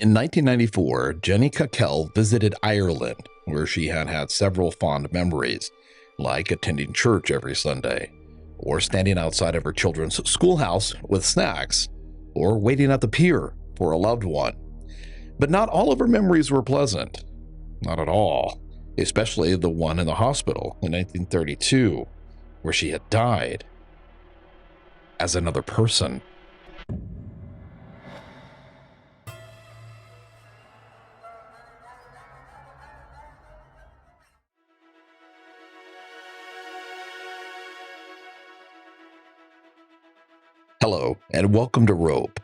In 1994, Jenny Cockell visited Ireland, where she had had several fond memories, like attending church every Sunday, or standing outside of her children's schoolhouse with snacks, or waiting at the pier for a loved one. But not all of her memories were pleasant. Not at all, especially the one in the hospital in 1932, where she had died as another person. Hello, and welcome to Rope.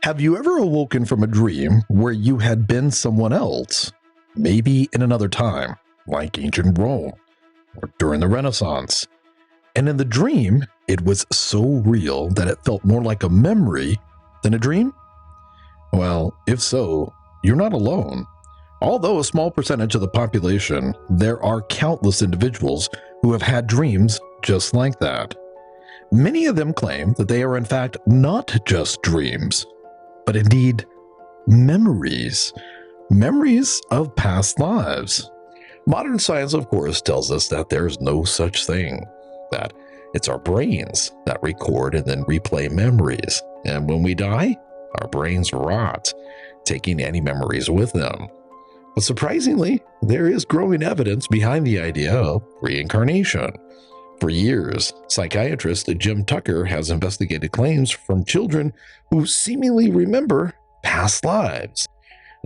Have you ever awoken from a dream where you had been someone else? Maybe in another time, like ancient Rome, or during the Renaissance. And in the dream, it was so real that it felt more like a memory than a dream? Well, if so, you're not alone. Although a small percentage of the population, there are countless individuals who have had dreams just like that. Many of them claim that they are in fact not just dreams, but indeed memories of past lives. Modern science, of course, tells us that there's no such thing, that it's our brains that record and then replay memories. And when we die, our brains rot, taking any memories with them. But surprisingly, there is growing evidence behind the idea of reincarnation. For years, psychiatrist Jim Tucker has investigated claims from children who seemingly remember past lives.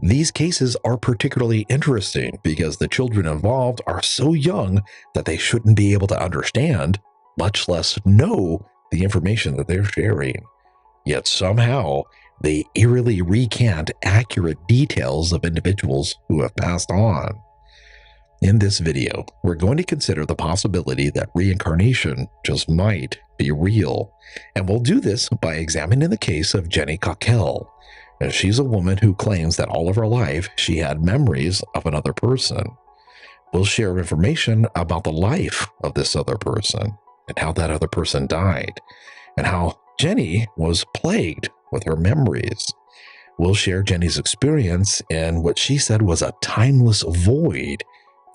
These cases are particularly interesting because the children involved are so young that they shouldn't be able to understand, much less know, the information that they're sharing. Yet somehow, they eerily recant accurate details of individuals who have passed on. In this video, we're going to consider the possibility that reincarnation just might be real, and we'll do this by examining the case of Jenny Cockell. And she's a woman who claims that all of her life she had memories of another person. We'll share information about the life of this other person and how that other person died, and how Jenny was plagued with her memories. We'll share Jenny's experience in what she said was a timeless void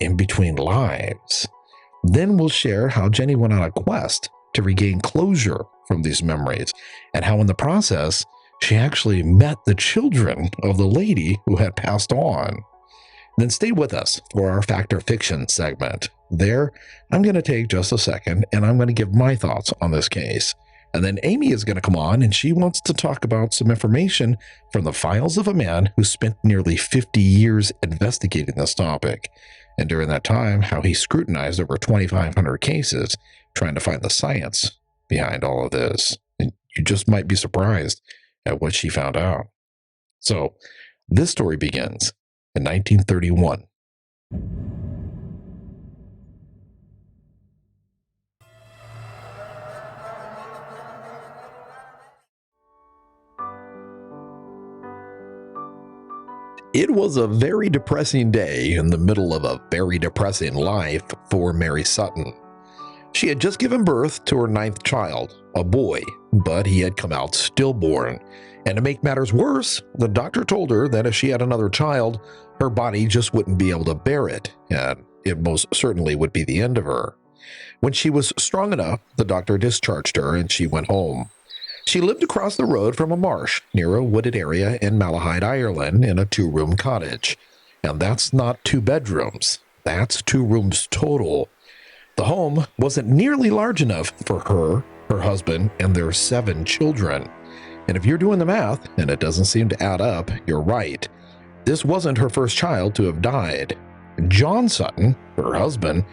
in between lives. Then we'll share how Jenny went on a quest to regain closure from these memories, and how in the process, she actually met the children of the lady who had passed on. Then stay with us for our Fact or Fiction segment. There, I'm going to take just a second and I'm going to give my thoughts on this case. And then Amy is going to come on and she wants to talk about some information from the files of a man who spent nearly 50 years investigating this topic. And during that time, how he scrutinized over 2,500 cases, trying to find the science behind all of this. And you just might be surprised at what she found out. So, this story begins in 1931. It was a very depressing day in the middle of a very depressing life for Mary Sutton. She had just given birth to her 9th child, a boy, but he had come out stillborn. And to make matters worse, the doctor told her that if she had another child, her body just wouldn't be able to bear it, and it most certainly would be the end of her. When she was strong enough, the doctor discharged her and she went home. She lived across the road from a marsh near a wooded area in Malahide, Ireland, in a 2-room cottage. And that's not 2 bedrooms. That's 2 rooms total. The home wasn't nearly large enough for her husband, and their 7 children. And if you're doing the math, and it doesn't seem to add up, you're right. This wasn't her first child to have died. John Sutton, her husband,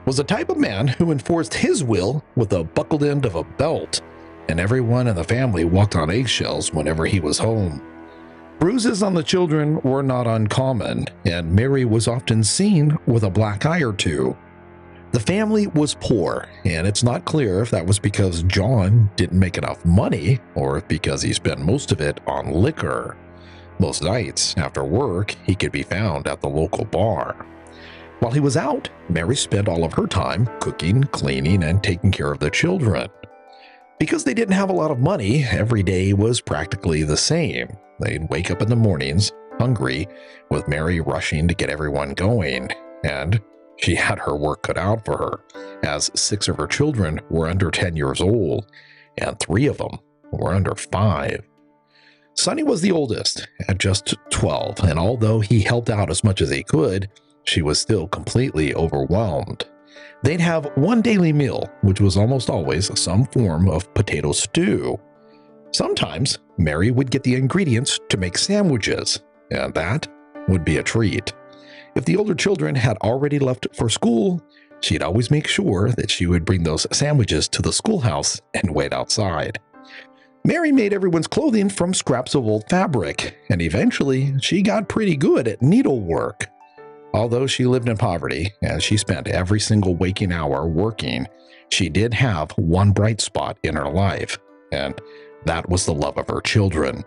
was the type of man who enforced his will with a buckled end of a belt. And everyone in the family walked on eggshells whenever he was home. Bruises on the children were not uncommon, and Mary was often seen with a black eye or two. The family was poor, and it's not clear if that was because John didn't make enough money or if because he spent most of it on liquor. Most nights, after work, he could be found at the local bar. While he was out, Mary spent all of her time cooking, cleaning, and taking care of the children. Because they didn't have a lot of money, every day was practically the same. They'd wake up in the mornings, hungry, with Mary rushing to get everyone going, and she had her work cut out for her, as 6 of her children were under 10 years old, and 3 of them were under 5. Sonny was the oldest, at just 12, and although he helped out as much as he could, she was still completely overwhelmed. They'd have one daily meal, which was almost always some form of potato stew. Sometimes, Mary would get the ingredients to make sandwiches, and that would be a treat. If the older children had already left for school, she'd always make sure that she would bring those sandwiches to the schoolhouse and wait outside. Mary made everyone's clothing from scraps of old fabric, and eventually she got pretty good at needlework. Although she lived in poverty and she spent every single waking hour working, she did have one bright spot in her life, and that was the love of her children.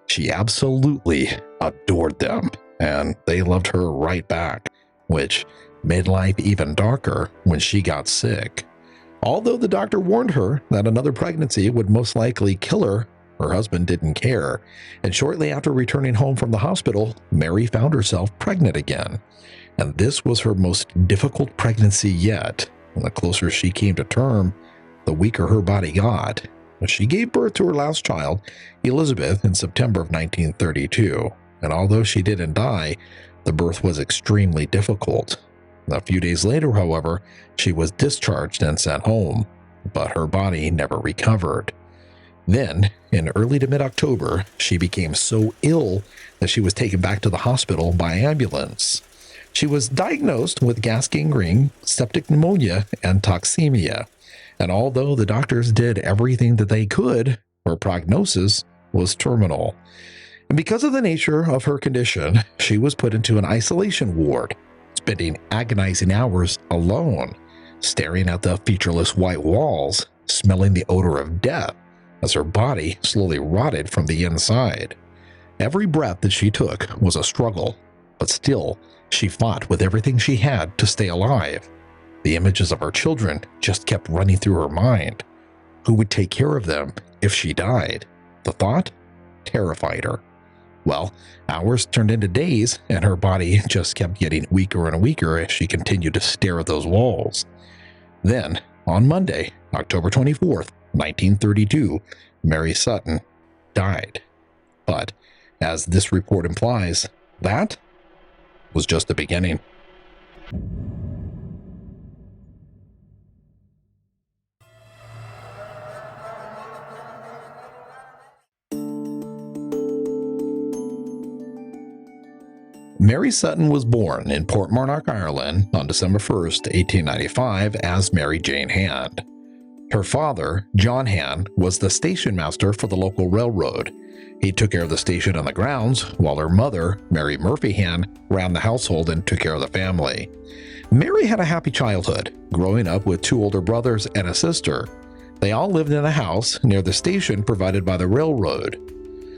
She absolutely adored them, and they loved her right back, which made life even darker when she got sick. Although the doctor warned her that another pregnancy would most likely kill her, her husband didn't care, and shortly after returning home from the hospital, Mary found herself pregnant again. And this was her most difficult pregnancy yet. And the closer she came to term, the weaker her body got. She gave birth to her last child, Elizabeth, in September of 1932, and although she didn't die, the birth was extremely difficult. A few days later, however, she was discharged and sent home, but her body never recovered. Then, in early to mid-October, she became so ill that she was taken back to the hospital by ambulance. She was diagnosed with gas gangrene, septic pneumonia, and toxemia, and although the doctors did everything that they could, her prognosis was terminal. And because of the nature of her condition, she was put into an isolation ward, spending agonizing hours alone, staring at the featureless white walls, smelling the odor of death as her body slowly rotted from the inside. Every breath that she took was a struggle, but still, she fought with everything she had to stay alive. The images of her children just kept running through her mind. Who would take care of them if she died? The thought terrified her. Well, hours turned into days, and her body just kept getting weaker and weaker as she continued to stare at those walls. Then, on Monday, October 24th, 1932, Mary Sutton died. But, as this report implies, that was just the beginning. Mary Sutton was born in Portmarnock, Ireland on December 1st, 1895 as Mary Jane Hand. Her father, John Hand, was the station master for the local railroad. He took care of the station and the grounds, while her mother, Mary Murphy Hand, ran the household and took care of the family. Mary had a happy childhood, growing up with 2 older brothers and a sister. They all lived in a house near the station provided by the railroad.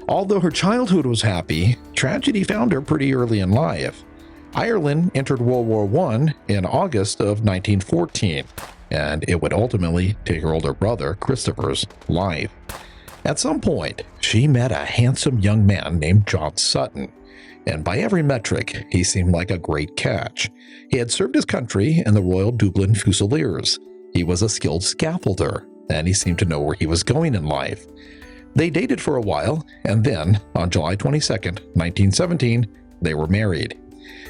Although her childhood was happy, tragedy found her pretty early in life. Ireland entered World War I in August of 1914, and it would ultimately take her older brother, Christopher's, life. At some point, she met a handsome young man named John Sutton, and by every metric, he seemed like a great catch. He had served his country in the Royal Dublin Fusiliers. He was a skilled scaffolder, and he seemed to know where he was going in life. They dated for a while, and then, on July 22, 1917, they were married.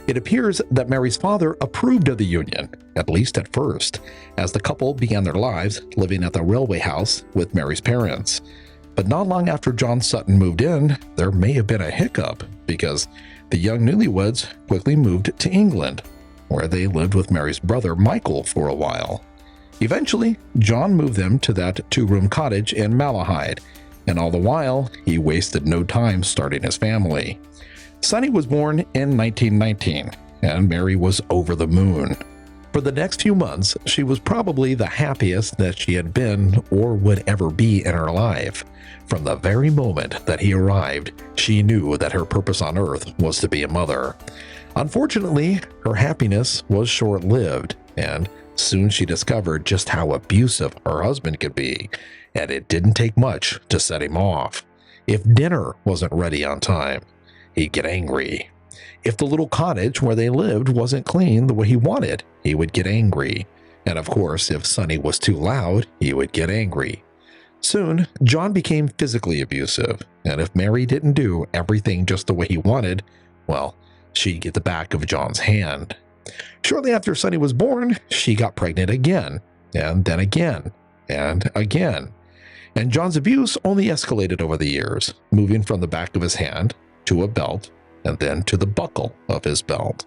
It appears that Mary's father approved of the union, at least at first, as the couple began their lives living at the railway house with Mary's parents. But not long after John Sutton moved in, there may have been a hiccup, because the young newlyweds quickly moved to England, where they lived with Mary's brother Michael for a while. Eventually, John moved them to that 2-room cottage in Malahide, and all the while, he wasted no time starting his family. Sonny was born in 1919, and Mary was over the moon. For the next few months, she was probably the happiest that she had been or would ever be in her life. From the very moment that he arrived, she knew that her purpose on earth was to be a mother. Unfortunately, her happiness was short-lived, and soon she discovered just how abusive her husband could be, and it didn't take much to set him off. If dinner wasn't ready on time, he'd get angry. If the little cottage where they lived wasn't clean the way he wanted, he would get angry. And of course, if Sonny was too loud, he would get angry. Soon, John became physically abusive, and if Mary didn't do everything just the way he wanted, well, she'd get the back of John's hand. Shortly after Sonny was born, she got pregnant again, and then again, and again. And John's abuse only escalated over the years, moving from the back of his hand to a belt, and then to the buckle of his belt.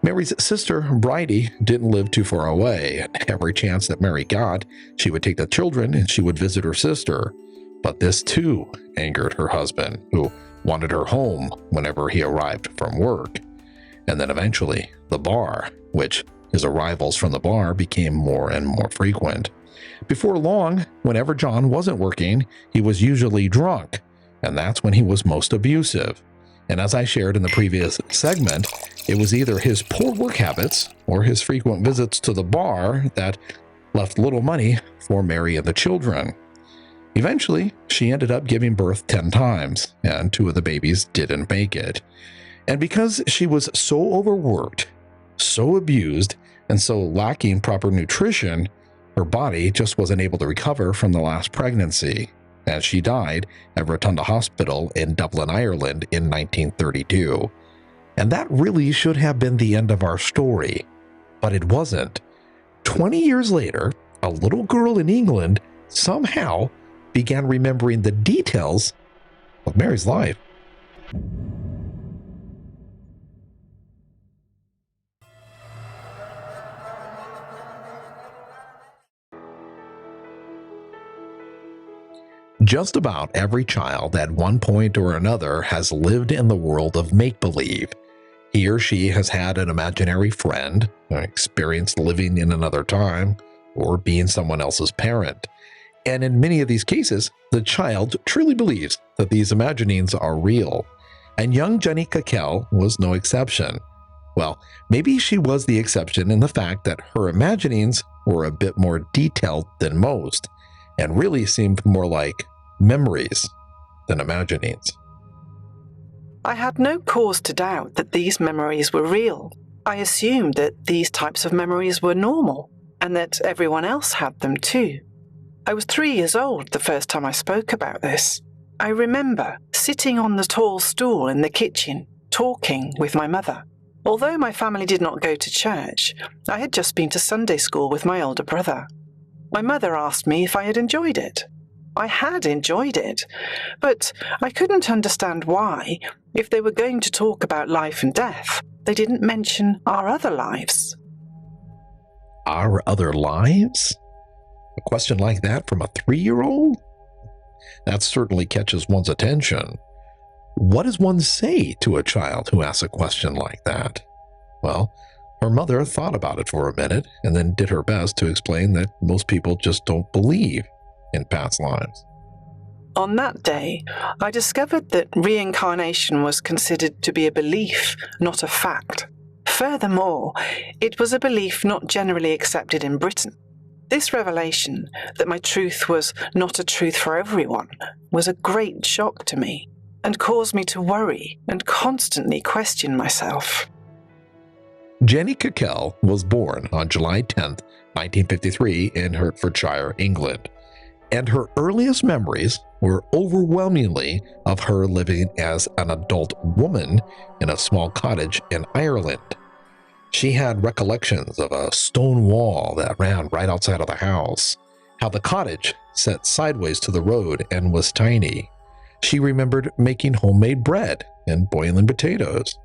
Mary's sister, Bridie, didn't live too far away, and every chance that Mary got, she would take the children and she would visit her sister. But this too angered her husband, who wanted her home whenever he arrived from work. And then eventually, the bar, which his arrivals from the bar became more and more frequent. Before long, whenever John wasn't working, he was usually drunk, and that's when he was most abusive. And as I shared in the previous segment, it was either his poor work habits or his frequent visits to the bar that left little money for Mary and the children. Eventually, she ended up giving birth 10 times, and 2 of the babies didn't make it. And because she was so overworked, so abused, and so lacking proper nutrition, her body just wasn't able to recover from the last pregnancy, and she died at Rotunda Hospital in Dublin, Ireland in 1932. And that really should have been the end of our story, but it wasn't. 20 years later, a little girl in England somehow began remembering the details of Mary's life. Just about every child at one point or another has lived in the world of make-believe. He or she has had an imaginary friend, experienced living in another time, or being someone else's parent. And in many of these cases, the child truly believes that these imaginings are real. And young Jenny Cockell was no exception. Well, maybe she was the exception in the fact that her imaginings were a bit more detailed than most, and really seemed more like memories than imaginings. I had no cause to doubt that these memories were real. I assumed that these types of memories were normal, and that everyone else had them too. I was 3 years old the first time I spoke about this. I remember sitting on the tall stool in the kitchen, talking with my mother. Although my family did not go to church, I had just been to Sunday school with my older brother. My mother asked me if I had enjoyed it. I had enjoyed it, but I couldn't understand why, if they were going to talk about life and death, they didn't mention our other lives. Our other lives? A question like that from a 3-year-old? That certainly catches one's attention. What does one say to a child who asks a question like that? Well, her mother thought about it for a minute and then did her best to explain that most people just don't believe in past lives. On that day, I discovered that reincarnation was considered to be a belief, not a fact. Furthermore, it was a belief not generally accepted in Britain. This revelation, that my truth was not a truth for everyone, was a great shock to me and caused me to worry and constantly question myself. Jenny Cockell was born on July 10th, 1953 in Hertfordshire, England, and her earliest memories were overwhelmingly of her living as an adult woman in a small cottage in Ireland. She had recollections of a stone wall that ran right outside of the house, how the cottage sat sideways to the road and was tiny. She remembered making homemade bread and boiling potatoes.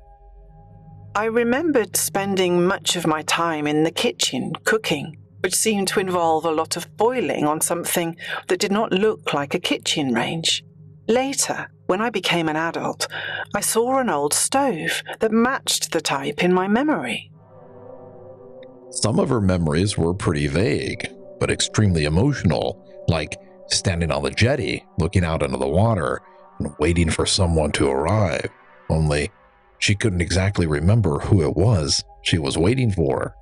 I remembered spending much of my time in the kitchen cooking, which seemed to involve a lot of boiling on something that did not look like a kitchen range. Later, when I became an adult, I saw an old stove that matched the type in my memory. Some of her memories were pretty vague, but extremely emotional, like standing on the jetty, looking out into the water, and waiting for someone to arrive, only she couldn't exactly remember who it was she was waiting for.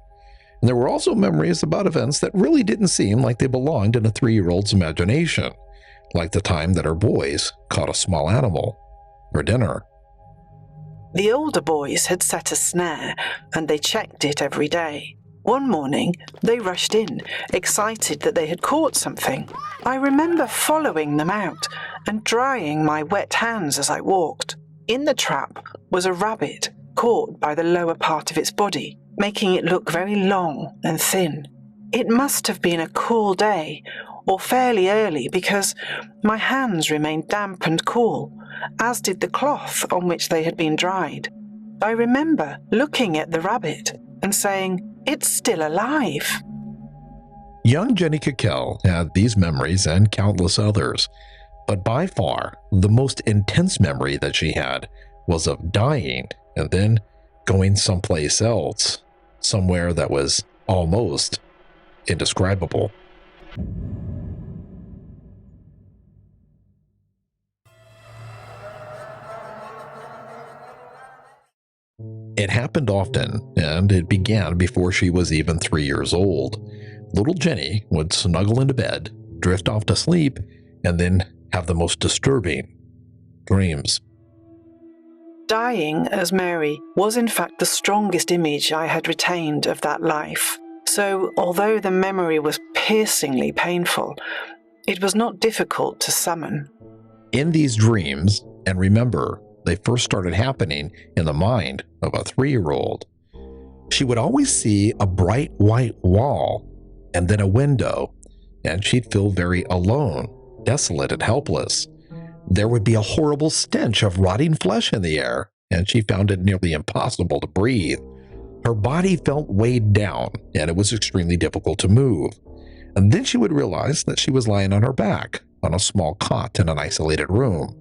And there were also memories about events that really didn't seem like they belonged in a 3-year-old's imagination, like the time that her boys caught a small animal for dinner. The older boys had set a snare, and they checked it every day. One morning, they rushed in, excited that they had caught something. I remember following them out and drying my wet hands as I walked. In the trap was a rabbit caught by the lower part of its body, making it look very long and thin. It must have been a cool day, or fairly early, because my hands remained damp and cool, as did the cloth on which they had been dried. I remember looking at the rabbit and saying, "It's still alive." Young Jenny Cockell had these memories and countless others, but by far the most intense memory that she had was of dying and then going someplace else, somewhere that was almost indescribable. It happened often, and it began before she was even 3 years old. Little Jenny would snuggle into bed, drift off to sleep, and then have the most disturbing dreams. Dying as Mary was in fact the strongest image I had retained of that life. So, although the memory was piercingly painful, it was not difficult to summon. In these dreams, and remember, they first started happening in the mind of a 3-year-old, she would always see a bright white wall and then a window, and she'd feel very alone, desolate, and helpless. There would be a horrible stench of rotting flesh in the air, and she found it nearly impossible to breathe. Her body felt weighed down, and it was extremely difficult to move. And then she would realize that she was lying on her back on a small cot in an isolated room.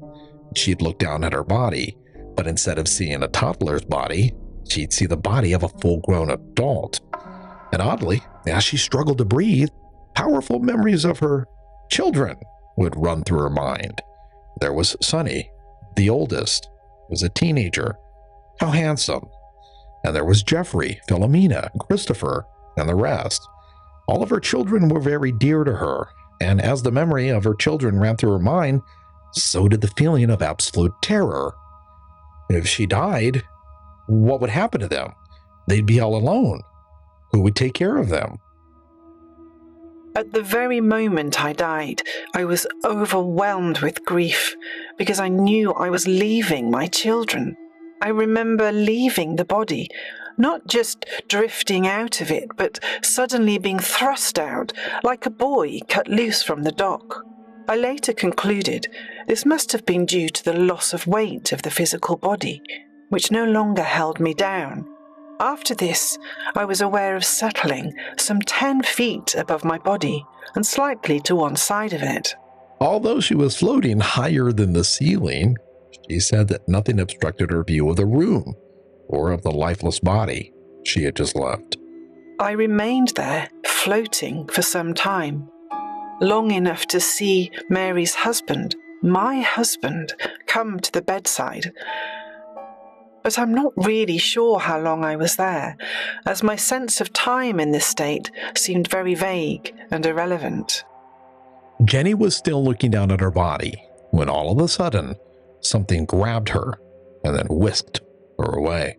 She'd look down at her body, but instead of seeing a toddler's body, she'd see the body of a full-grown adult. And oddly, as she struggled to breathe, powerful memories of her children would run through her mind. There was Sonny, the oldest, was a teenager. How handsome. And there was Jeffrey, Philomena, Christopher, and the rest. All of her children were very dear to her, and as the memory of her children ran through her mind, so did the feeling of absolute terror. If she died, what would happen to them? They'd be all alone. Who would take care of them? At the very moment I died, I was overwhelmed with grief because I knew I was leaving my children. I remember leaving the body, not just drifting out of it, but suddenly being thrust out like a boy cut loose from the dock. I later concluded this must have been due to the loss of weight of the physical body, which no longer held me down. After this, I was aware of settling some 10 feet above my body and slightly to one side of it. Although she was floating higher than the ceiling, she said that nothing obstructed her view of the room or of the lifeless body she had just left. I remained there, floating for some time, long enough to see Mary's husband, my husband, come to the bedside. But I'm not really sure how long I was there, as my sense of time in this state seemed very vague and irrelevant. Jenny was still looking down at her body when all of a sudden, something grabbed her and then whisked her away.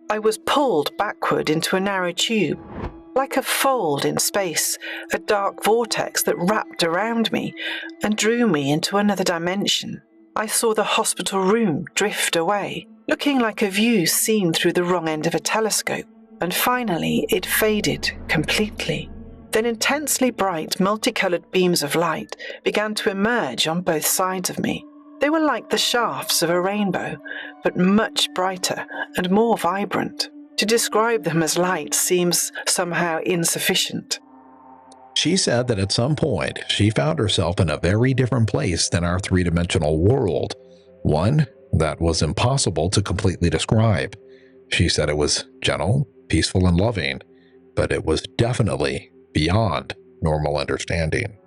I was pulled backward into a narrow tube, like a fold in space, a dark vortex that wrapped around me and drew me into another dimension. I saw the hospital room drift away, looking like a view seen through the wrong end of a telescope, and finally it faded completely. Then intensely bright, multicolored beams of light began to emerge on both sides of me. They were like the shafts of a rainbow, but much brighter and more vibrant. To describe them as light seems somehow insufficient. She said that at some point she found herself in a very different place than our three-dimensional world, one that was impossible to completely describe. She said it was gentle, peaceful, and loving, but it was definitely beyond normal understanding.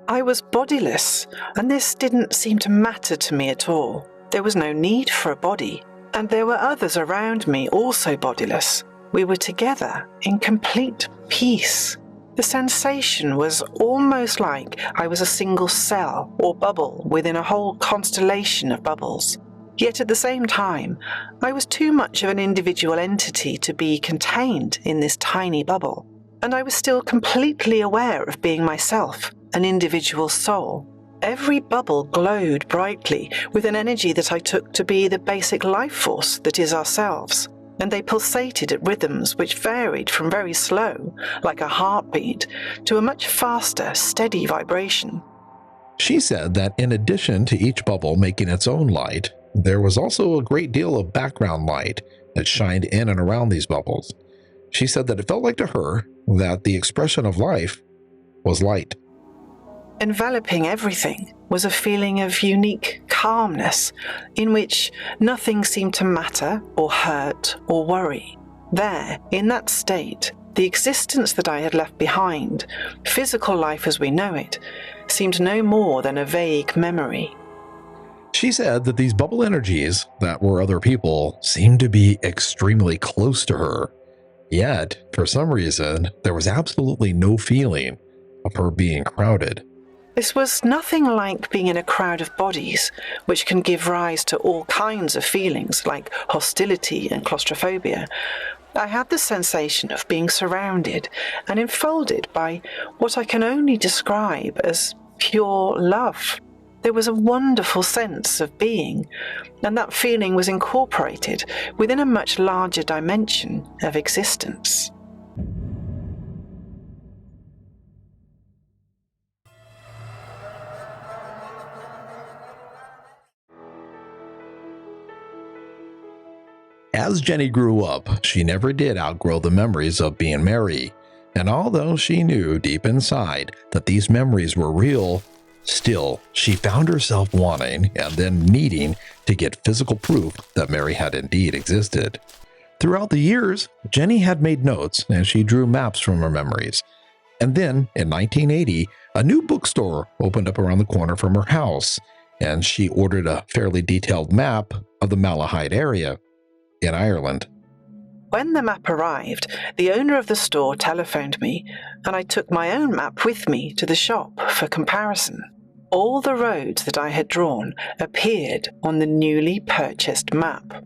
I was bodiless, and this didn't seem to matter to me at all. There was no need for a body, and there were others around me also bodiless. We were together in complete peace. The sensation was almost like I was a single cell or bubble within a whole constellation of bubbles. Yet at the same time, I was too much of an individual entity to be contained in this tiny bubble, and I was still completely aware of being myself, an individual soul. Every bubble glowed brightly with an energy that I took to be the basic life force that is ourselves, and they pulsated at rhythms which varied from very slow, like a heartbeat, to a much faster, steady vibration. She said that in addition to each bubble making its own light, there was also a great deal of background light that shined in and around these bubbles. She said that it felt like to her that the expression of life was light. Enveloping everything was a feeling of unique calmness in which nothing seemed to matter or hurt or worry. There, in that state, the existence that I had left behind, physical life as we know it, seemed no more than a vague memory. She said that these bubble energies that were other people seemed to be extremely close to her. Yet, for some reason, there was absolutely no feeling of her being crowded. This was nothing like being in a crowd of bodies, which can give rise to all kinds of feelings like hostility and claustrophobia. I had the sensation of being surrounded and enfolded by what I can only describe as pure love. There was a wonderful sense of being, and that feeling was incorporated within a much larger dimension of existence. As Jenny grew up, she never did outgrow the memories of being Mary, and although she knew deep inside that these memories were real, still she found herself wanting and then needing to get physical proof that Mary had indeed existed. Throughout the years, Jenny had made notes and she drew maps from her memories. And then, in 1980, a new bookstore opened up around the corner from her house, and she ordered a fairly detailed map of the Malahide area in Ireland. When the map arrived, the owner of the store telephoned me, and I took my own map with me to the shop for comparison. All the roads that I had drawn appeared on the newly purchased map.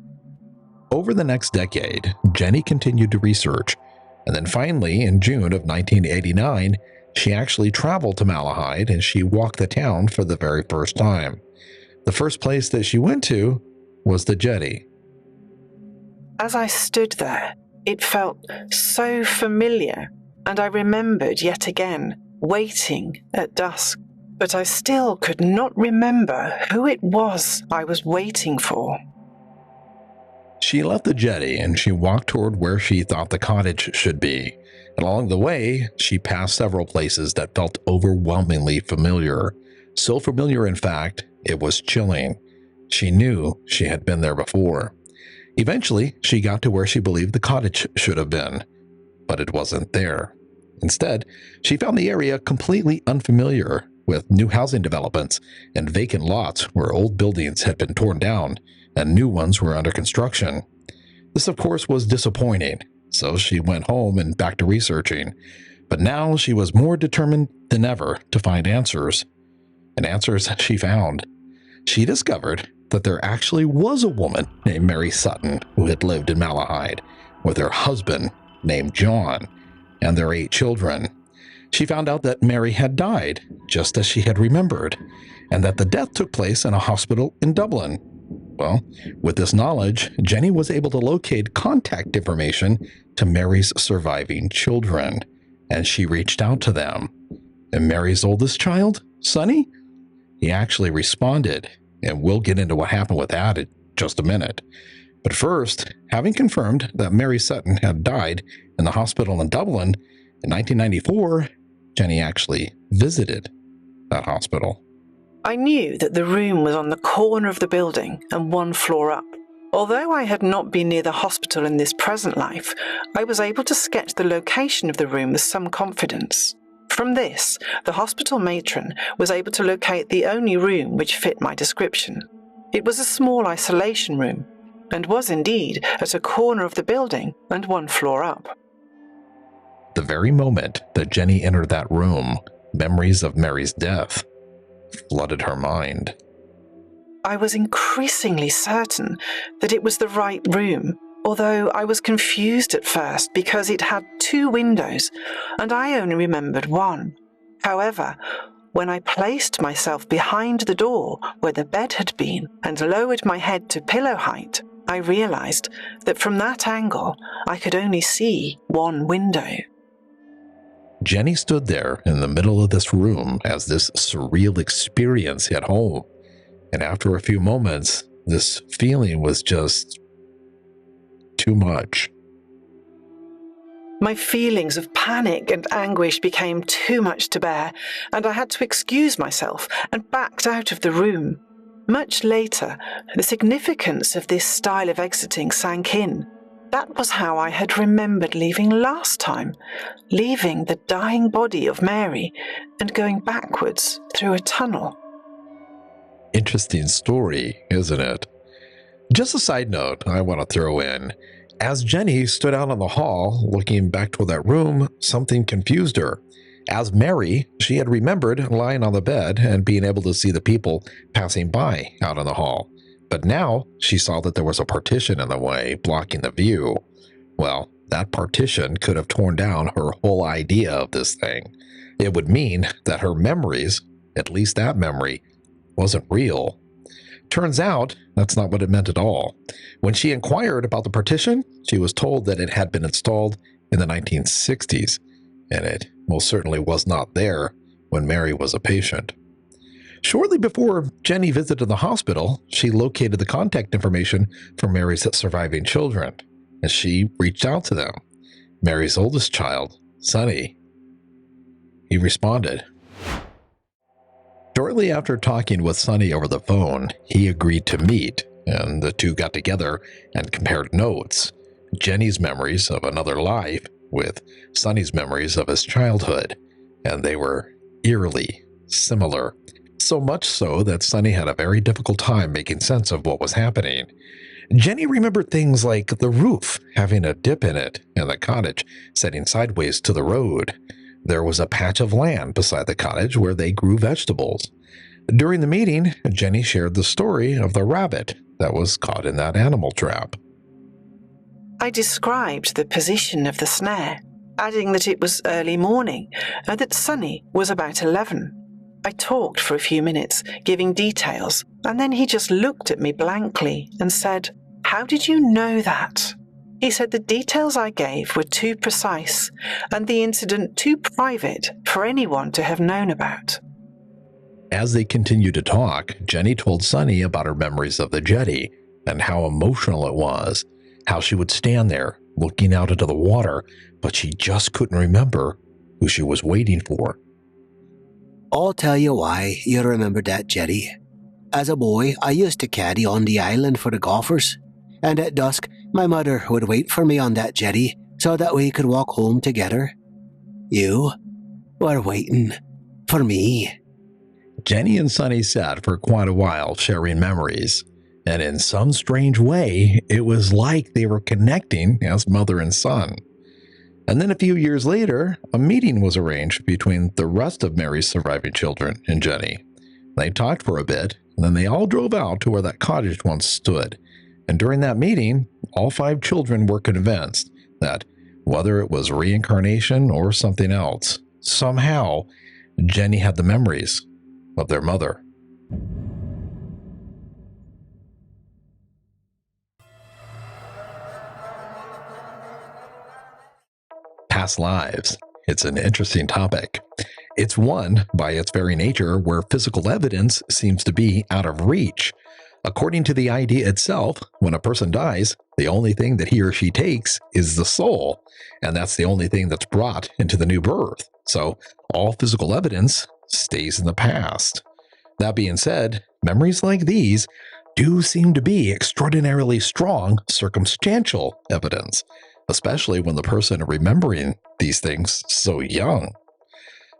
Over the next decade, Jenny continued to research, and then finally, in June of 1989, she actually traveled to Malahide and she walked the town for the very first time. The first place that she went to was the jetty. As I stood there, it felt so familiar, and I remembered yet again waiting at dusk, but I still could not remember who it was I was waiting for. She left the jetty and she walked toward where she thought the cottage should be, and along the way, she passed several places that felt overwhelmingly familiar. So familiar, in fact, it was chilling. She knew she had been there before. Eventually, she got to where she believed the cottage should have been, but it wasn't there. Instead, she found the area completely unfamiliar, with new housing developments and vacant lots where old buildings had been torn down and new ones were under construction. This, of course, was disappointing, so she went home and back to researching. But now she was more determined than ever to find answers. And answers she found. She discovered that there actually was a woman named Mary Sutton who had lived in Malahide, with her husband named John and their 8 children. She found out that Mary had died, just as she had remembered, and that the death took place in a hospital in Dublin. Well, with this knowledge, Jenny was able to locate contact information to Mary's surviving children, and she reached out to them. And Mary's oldest child, Sonny, he actually responded, and we'll get into what happened with that in just a minute. But first, having confirmed that Mary Sutton had died in the hospital in Dublin in 1994, Jenny actually visited that hospital. I knew that the room was on the corner of the building and 1 floor up. Although I had not been near the hospital in this present life, I was able to sketch the location of the room with some confidence. From this, the hospital matron was able to locate the only room which fit my description. It was a small isolation room, and was indeed at a corner of the building and 1 floor up. The very moment that Jenny entered that room, memories of Mary's death flooded her mind. I was increasingly certain that it was the right room, although I was confused at first because it had 2 windows and I only remembered one. However, when I placed myself behind the door where the bed had been and lowered my head to pillow height, I realized that from that angle I could only see one window. Jenny stood there in the middle of this room as this surreal experience hit home. And after a few moments, this feeling was just too much. My feelings of panic and anguish became too much to bear, and I had to excuse myself and backed out of the room. Much later, the significance of this style of exiting sank in. That was how I had remembered leaving last time, leaving the dying body of Mary and going backwards through a tunnel. Interesting story, isn't it? Just a side note I want to throw in. As Jenny stood out in the hall, looking back toward that room, something confused her. As Mary, she had remembered lying on the bed and being able to see the people passing by out in the hall. But now she saw that there was a partition in the way, blocking the view. Well, that partition could have torn down her whole idea of this thing. It would mean that her memories, at least that memory, wasn't real. Turns out, that's not what it meant at all. When she inquired about the partition, she was told that it had been installed in the 1960s, and it most certainly was not there when Mary was a patient. Shortly before Jenny visited the hospital, she located the contact information for Mary's surviving children, and she reached out to them. Mary's oldest child, Sonny. He responded. Shortly after talking with Sonny over the phone, he agreed to meet, and the two got together and compared notes. Jenny's memories of another life with Sonny's memories of his childhood, and they were eerily similar. So much so that Sonny had a very difficult time making sense of what was happening. Jenny remembered things like the roof having a dip in it and the cottage setting sideways to the road. There was a patch of land beside the cottage where they grew vegetables. During the meeting, Jenny shared the story of the rabbit that was caught in that animal trap. I described the position of the snare, adding that it was early morning and that Sonny was about 11. I talked for a few minutes, giving details, and then he just looked at me blankly and said, "How did you know that?" He said the details I gave were too precise and the incident too private for anyone to have known about. As they continued to talk, Jenny told Sonny about her memories of the jetty and how emotional it was, how she would stand there looking out into the water, but she just couldn't remember who she was waiting for. I'll tell you why you remember that jetty. As a boy, I used to caddy on the island for the golfers, and at dusk, my mother would wait for me on that jetty so that we could walk home together. You were waiting for me. Jenny and Sonny sat for quite a while sharing memories, and in some strange way, it was like they were connecting as mother and son. And then a few years later, a meeting was arranged between the rest of Mary's surviving children and Jenny. They talked for a bit, and then they all drove out to where that cottage once stood. And during that meeting, all 5 children were convinced that whether it was reincarnation or something else, somehow Jenny had the memories of their mother. Past lives. It's an interesting topic. It's one, by its very nature, where physical evidence seems to be out of reach. According to the idea itself, when a person dies, the only thing that he or she takes is the soul, and that's the only thing that's brought into the new birth. So all physical evidence stays in the past. That being said, memories like these do seem to be extraordinarily strong circumstantial evidence, especially when the person remembering these things is so young.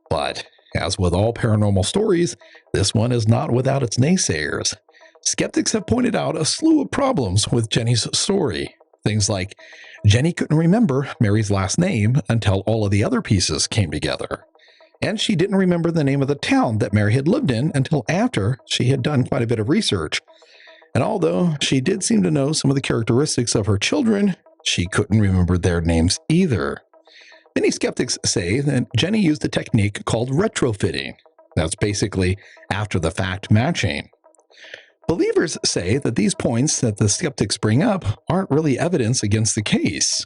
But as with all paranormal stories, this one is not without its naysayers. Skeptics have pointed out a slew of problems with Jenny's story. Things like Jenny couldn't remember Mary's last name until all of the other pieces came together. And she didn't remember the name of the town that Mary had lived in until after she had done quite a bit of research. And although she did seem to know some of the characteristics of her children, she couldn't remember their names either. Many skeptics say that Jenny used a technique called retrofitting. That's basically after the fact matching. Believers say that these points that the skeptics bring up aren't really evidence against the case.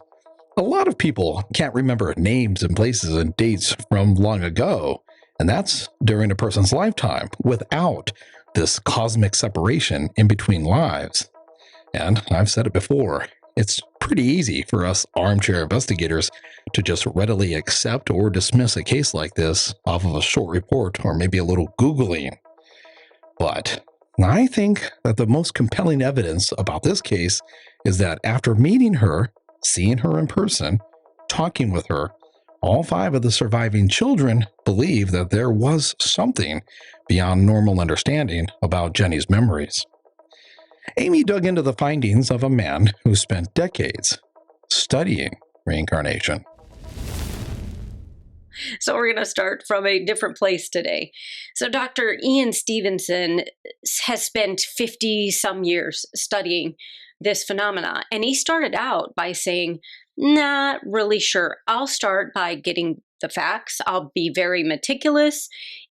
A lot of people can't remember names and places and dates from long ago, and that's during a person's lifetime without this cosmic separation in between lives. And I've said it before, it's pretty easy for us armchair investigators to just readily accept or dismiss a case like this off of a short report or maybe a little Googling. But I think that the most compelling evidence about this case is that after meeting her, seeing her in person, talking with her, all 5 of the surviving children believe that there was something beyond normal understanding about Jenny's memories. Amy dug into the findings of a man who spent decades studying reincarnation. So we're going to start from a different place today. So Dr. Ian Stevenson has spent 50 some years studying this phenomena. And he started out by saying, not really sure. I'll start by getting the facts. I'll be very meticulous.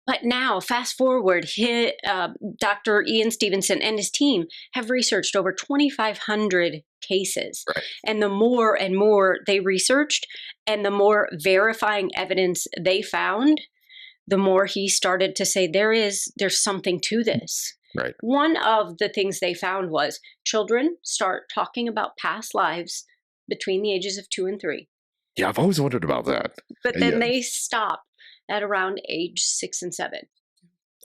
But now, fast forward, Dr. Ian Stevenson and his team have researched over 2,500 cases. Right. And the more and more they researched and the more verifying evidence they found, the more he started to say there's something to this. Right. One of the things they found was children start talking about past lives between the ages of 2 and 3. Yeah, I've always wondered about that. But then they stop at around age 6 and 7.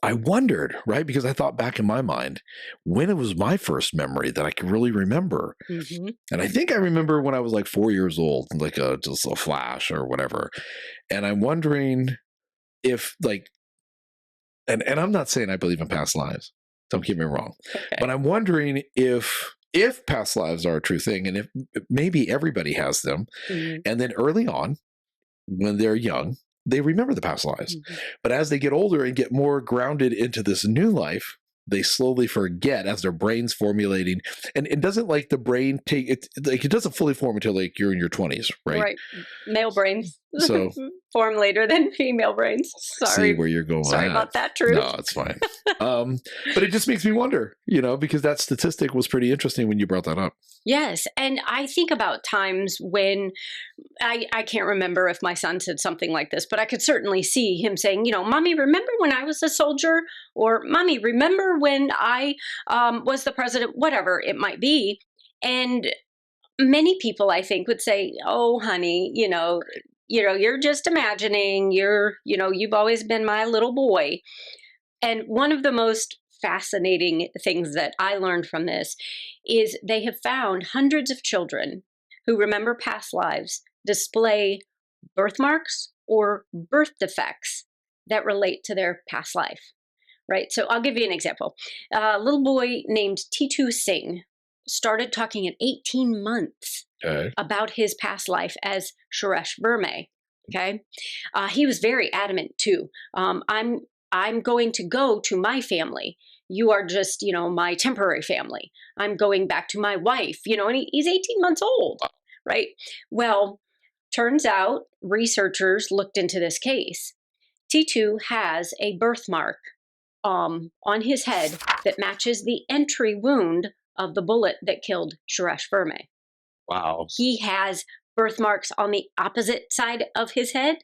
I wondered, right? Because I thought back in my mind when it was my first memory that I could really remember. Mm-hmm. And I think I remember when I was like 4 years old, like just a flash or whatever. And I'm wondering if and I'm not saying I believe in past lives. Don't get me wrong. Okay. But I'm wondering if past lives are a true thing and if maybe everybody has them. Mm-hmm. And then early on, when they're young, they remember the past lives. Mm-hmm. But as they get older and get more grounded into this new life, they slowly forget as their brain's formulating. And it doesn't like the brain take it, like it doesn't fully form until like you're in your 20s, right? Right. Male brains So form later than female brains. Sorry. see where you're going. Sorry about that, truth. No, it's fine. But it just makes me wonder, because that statistic was pretty interesting when you brought that up. Yes. And I think about times when I can't remember if my son said something like this, but I could certainly see him saying, Mommy, remember when I was a soldier? Or Mommy, remember when I was the president? Whatever it might be. And many people, I think, would say, oh, honey, you're just imagining, you've always been my little boy. And one of the most fascinating things that I learned from this is they have found hundreds of children who remember past lives display birthmarks or birth defects that relate to their past life, right? So I'll give you an example. A little boy named T2 Singh started talking at 18 months about his past life as Suresh Verma. Okay. He was very adamant too. I'm going to go to my family. You are just, my temporary family. I'm going back to my wife, and he's 18 months old, right? Well, turns out researchers looked into this case. T2 has a birthmark on his head that matches the entry wound of the bullet that killed Suresh Verma. Wow. He has birthmarks on the opposite side of his head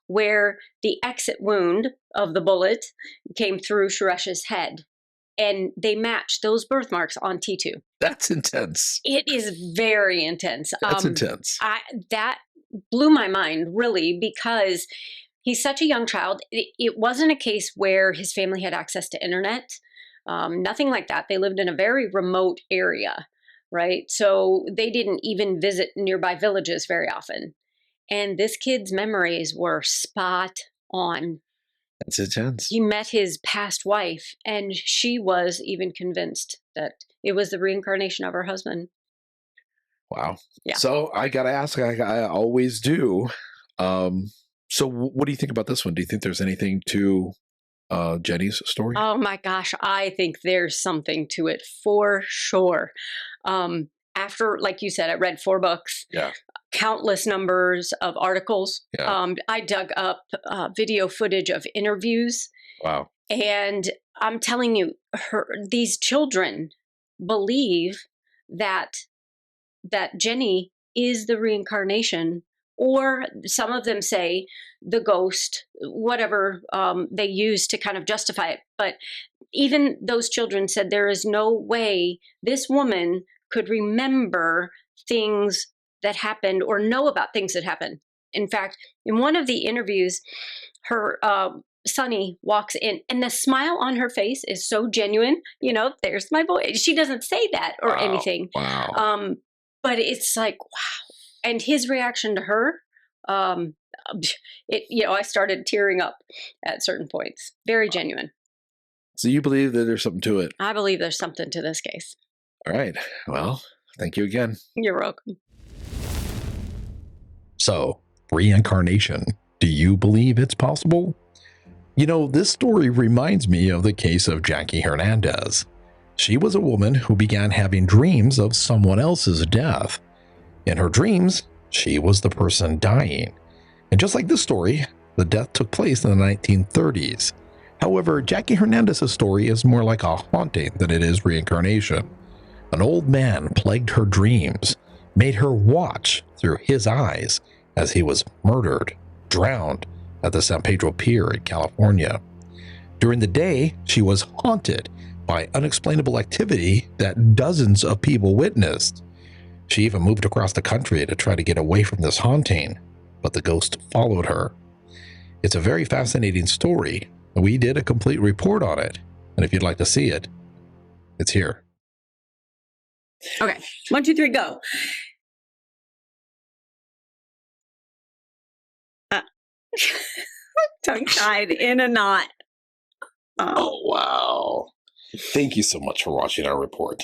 where the exit wound of the bullet came through Suresh's head. And they match those birthmarks on T2. That's intense. It is very intense. That's intense. That blew my mind, really, because he's such a young child. It wasn't a case where his family had access to internet. Nothing like that. They lived in a very remote area, right? So they didn't even visit nearby villages very often. And this kid's memories were spot on. That's intense. He met his past wife, and she was even convinced that it was the reincarnation of her husband. Wow. Yeah. So I got to ask, I always do, So what do you think about this one? Do you think there's anything to Jenny's story? Oh my gosh, I think there's something to it for sure. After, like you said, I read 4 books. Yeah. Countless numbers of articles. Yeah. I dug up video footage of interviews. Wow. And I'm telling you, these children believe that Jenny is the reincarnation, or some of them say the ghost, whatever they use to kind of justify it. But even those children said there is no way this woman could remember things that happened or know about things that happened. In fact, in one of the interviews, her Sonny walks in and the smile on her face is so genuine. There's my boy. She doesn't say that or anything. Wow. But it's like, wow. And his reaction to her, I started tearing up at certain points. Very genuine. So you believe that there's something to it? I believe there's something to this case. All right. Well, thank you again. You're welcome. So, reincarnation. Do you believe it's possible? This story reminds me of the case of Jackie Hernandez. She was a woman who began having dreams of someone else's death. In her dreams, she was the person dying. And just like this story, the death took place in the 1930s. However, Jackie Hernandez's story is more like a haunting than it is reincarnation. An old man plagued her dreams, made her watch through his eyes as he was murdered, drowned at the San Pedro Pier in California. During the day, she was haunted by unexplainable activity that dozens of people witnessed. She even moved across the country to try to get away from this haunting, but the ghost followed her. It's a very fascinating story. We did a complete report on it, and if you'd like to see it, it's here. Okay, 1, 2, 3, go. Tongue-tied in a knot. Oh, wow. Thank you so much for watching our report.